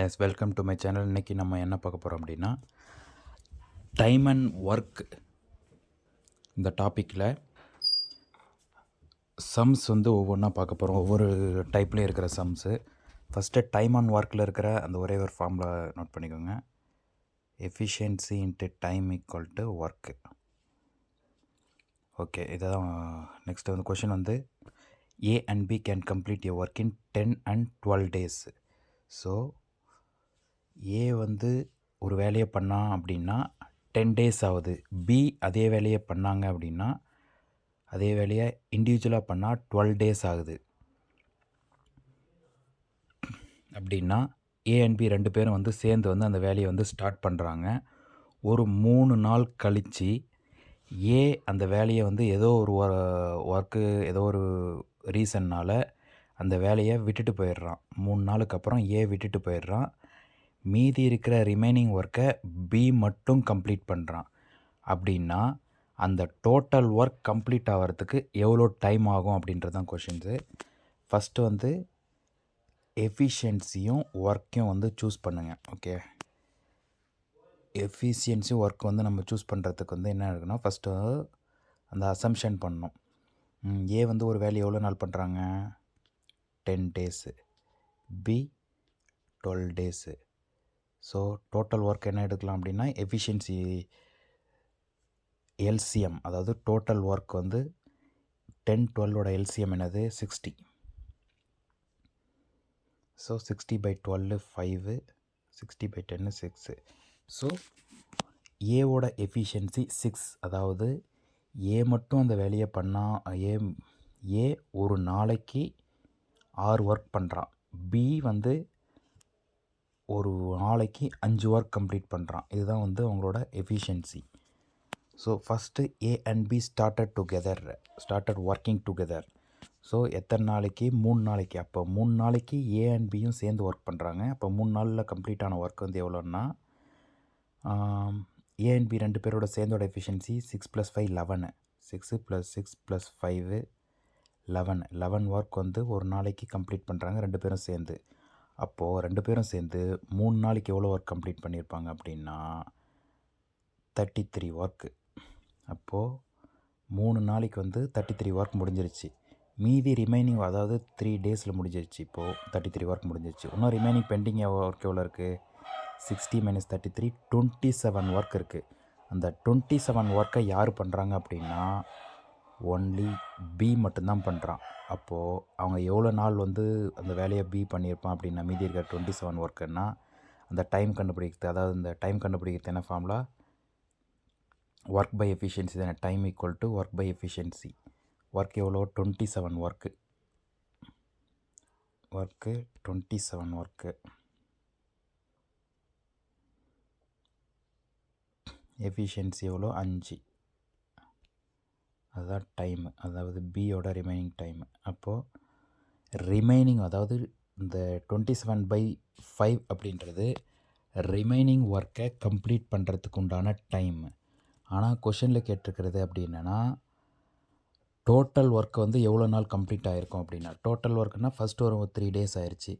Yes welcome to my channel. இன்றைக்கி நம்ம என்ன பார்க்க போகிறோம் அப்படின்னா, டைம் அண்ட் ஒர்க் இந்த டாப்பிக்கில் சம்ஸ் வந்து ஒவ்வொன்றா பார்க்க போகிறோம். ஒவ்வொரு டைப்லேயும் இருக்கிற சம்ஸு. ஃபஸ்ட்டு டைம் அண்ட் ஒர்க்கில் இருக்கிற அந்த ஒரே ஒரு ஃபார்முலா நோட் பண்ணிக்கோங்க. Efficiency into time equal to work. Okay, இதை தான் நெக்ஸ்ட்டு வந்து கொஷின் வந்து A and B can complete a work in 10 and 12 days. So A வந்து ஒரு வேலையை பண்ணான் அப்படின்னா 10 days ஆகுது. பி அதே வேலையை பண்ணாங்க அப்படின்னா அதே வேலையை இண்டிவிஜுவலாக பண்ணால் 12 days ஆகுது. அப்படின்னா ஏ அண்ட் பி ரெண்டு பேரும் வந்து சேர்ந்து வந்து அந்த வேலையை வந்து ஸ்டார்ட் பண்ணுறாங்க. ஒரு 3 நாள் கழித்து ஏ அந்த வேலையை வந்து ஏதோ ஒரு ஒர்க்கு ஏதோ ஒரு ரீசன்னால் அந்த வேலையை விட்டுட்டு போயிடுறான். 3 நாளுக்கு அப்புறம் ஏ விட்டுட்டு போயிடுறான். மீதி இருக்கிற ரிமைனிங் ஒர்க்கை பி மட்டும் கம்ப்ளீட் பண்ணுறான். அப்படின்னா அந்த டோட்டல் ஒர்க் கம்ப்ளீட் ஆகிறதுக்கு எவ்வளோ டைம் ஆகும் அப்படின்றது தான் கொஷின்ஸு. ஃபஸ்ட்டு வந்து எஃபிஷியன்சியும் ஒர்க்கையும் வந்து சூஸ் பண்ணுங்கள். ஓகே, எஃபிஷியன்சி ஒர்க் வந்து நம்ம சூஸ் பண்ணுறதுக்கு வந்து என்ன இருக்குன்னா, ஃபஸ்ட்டு அந்த அசம்ஷன் பண்ணணும். ஏ வந்து ஒரு வேலையை எவ்வளோ நாள் பண்ணுறாங்க? 10 days. B 12 days. So total work என்ன எடுக்கலாம் அப்படின்னா, எஃபிஷியன்சி எல்சிஎம், அதாவது டோட்டல் ஒர்க் வந்து 10-12ஓட எல்சிஎம் என்னது? 60. ஸோ 60/12 5, 60/10 6. ஸோ ஏவோட எஃபிஷியன்சி 6. அதாவது ஏ மட்டும் அந்த வேலையை பண்ணால் ஏ ஒரு நாளைக்கு 6 ஒர்க் பண்ணுறான். பி வந்து ஒரு நாளைக்கு 5 ஒர்க் கம்ப்ளீட் பண்ணுறான். இதுதான் வந்து அவங்களோட efficiency. So first A and B started working together. So எத்தனை நாளைக்கு? 3 நாளைக்கு. அப்போ 3 நாளைக்கு ஏ அண்ட் பியும் சேர்ந்து ஒர்க் பண்ணுறாங்க. அப்போ 3 நாளில் கம்ப்ளீட் ஆன ஒர்க் வந்து எவ்வளோன்னா, ஏ அண்ட் பி ரெண்டு பேரோட சேர்ந்தோட எஃபிஷியன்சி 6 + 5 11. 6 + 6 + 5 11 ஒர்க் வந்து ஒரு நாளைக்கு கம்ப்ளீட் பண்ணுறாங்க ரெண்டு பேரும் சேர்ந்து. அப்போது ரெண்டு பேரும் சேர்ந்து 3 நாளைக்கு எவ்வளோ ஒர்க் கம்ப்ளீட் பண்ணியிருப்பாங்க அப்படின்னா 33 ஒர்க்கு. அப்போது 3 நாளைக்கு வந்து 33 ஒர்க் முடிஞ்சிருச்சு. மீதி ரிமைனிங், அதாவது 3 days முடிஞ்சிருச்சு. இப்போது 33 ஒர்க் முடிஞ்சிருச்சு. இன்னும் ரிமைனிங் பெண்டிங் ஒர்க் எவ்வளோ இருக்குது? 60 - 33 27 ஒர்க் இருக்குது. அந்த 27 ஒர்க்கை யார் பண்ணுறாங்க அப்படின்னா ஒன்லி பி மட்டும்தான் பண்ணுறான். அப்போது அவங்க எவ்வளோ நாள் வந்து அந்த வேலையை பி பண்ணியிருப்பான் அப்படின்னா, மீதி இருக்கிற 27 ஒர்க்குன்னா அந்த டைம் கண்டுபிடிக்கிறது, அதாவது இந்த டைம் கண்டுபிடிக்கிறது என்ன ஃபார்முலா? ஒர்க் பை எஃபிஷியன்சி தானே. Time equal to work by efficiency. Work எவ்வளோ? 27 ஒர்க்கு. 27 ஒர்க்கு. எஃபிஷியன்சி எவ்வளோ? 5. அதுதான் டைமு, அதாவது பியோட ரிமைனிங் டைமு. அப்போது ரிமைனிங், அதாவது இந்த 27/5 அப்படின்றது ரிமைனிங் ஒர்க்கை கம்ப்ளீட் பண்ணுறதுக்கு உண்டான டைமு. ஆனால் கொஷனில் கேட்டிருக்கிறது அப்படி என்னென்னா, டோட்டல் ஒர்க் வந்து எவ்வளோ நாள் கம்ப்ளீட் ஆகிருக்கும் அப்படின்னா, டோட்டல் ஒர்க்குனால் ஃபஸ்ட்டு ஒரு 3 days ஆயிடுச்சு.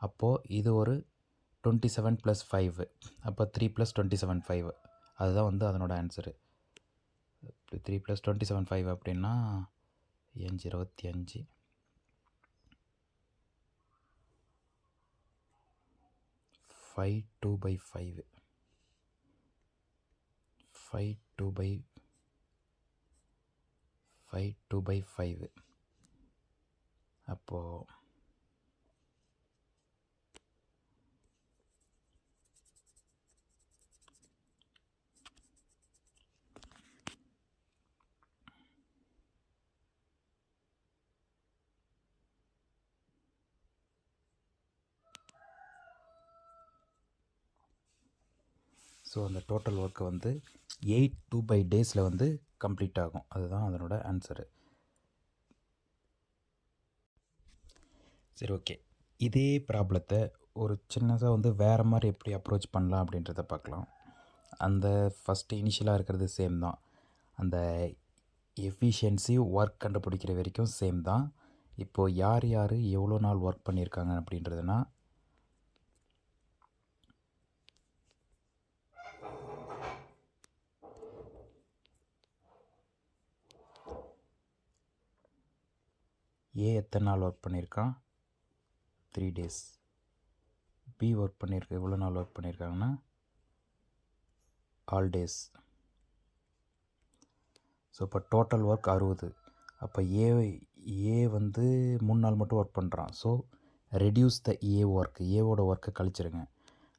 அப்போது இது ஒரு 27 + 5, அப்போ 3 + 27 5. அதுதான் வந்து அதனோட ஆன்சரு. 3 + 27 5 அப்படின்னா 25. 5 2/5. 5 2/5. அப்போது அந்த டோட்டல் ஒர்க்கு வந்து 8 2/5 days வந்து கம்ப்ளீட் ஆகும். அதுதான் அதனோட ஆன்சரு. சரி, ஓகே. இதே ப்ராப்ளத்தை ஒரு சின்னதாக வந்து வேறு மாதிரி எப்படி அப்ரோச் பண்ணலாம் அப்படின்றத பார்க்கலாம். அந்த ஃபஸ்ட்டு இனிஷியலாக இருக்கிறது சேம் தான். அந்த எஃபிஷியன்சி ஒர்க் கண்டுபிடிக்கிற வரைக்கும் சேம் தான். இப்போது யார் எவ்வளோ நாள் ஒர்க் பண்ணியிருக்காங்க அப்படின்றதுனா, ஏ எத்தனை நாள் ஒர்க் பண்ணியிருக்கான்? 3 days. பி ஒர்க் பண்ணியிருக்க எவ்வளோ நாள் ஒர்க் பண்ணியிருக்காங்கன்னா ஆல் டேஸ். ஸோ இப்போ டோட்டல் ஒர்க் 60. அப்போ ஏ வந்து 3 நாள் மட்டும் ஒர்க் பண்ணுறான். ஸோ ரெடியூஸ் த ஏவோட ஒர்க்கை கழிச்சிருங்க.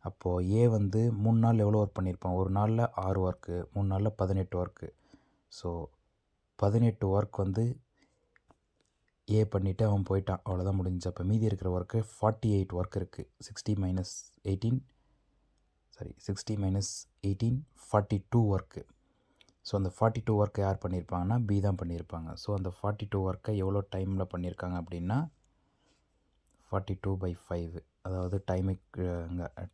அப்போது ஏ வந்து 3 நாள் எவ்வளோ ஒர்க் பண்ணியிருப்பான்? ஒரு நாளில் 6 ஒர்க்கு, 3 நாளில் 18 ஒர்க்கு. ஸோ 18 ஒர்க் வந்து ஏ பண்ணிவிட்டு அவன் போயிட்டான், அவ்வளோதான் முடிஞ்சு. அப்போ மீதி இருக்கிற ஒர்க்கு 48 ஒர்க் இருக்குது. 60 minus 18 42 ஒர்க்கு. ஸோ அந்த 42 ஒர்க்கை யார் பண்ணியிருப்பாங்கன்னா பி தான் பண்ணியிருப்பாங்க. ஸோ அந்த 42 ஒர்க்கை எவ்வளோ டைமில் பண்ணியிருக்காங்க அப்படின்னா 42/5, அதாவது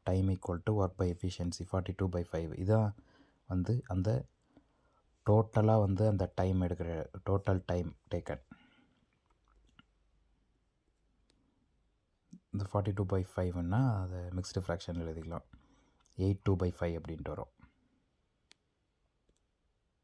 time equal to work by efficiency 42/5. இதான் வந்து அந்த டோட்டலாக வந்து அந்த டைம் எடுக்கிற டோட்டல் டைம் டேக்கன். இந்த 42/5ன்னா அதை மிக்ஸ்டு ஃப்ராக்ஷன் எழுதிக்கலாம். 8/2/5 அப்படின்ட்டு வரும்.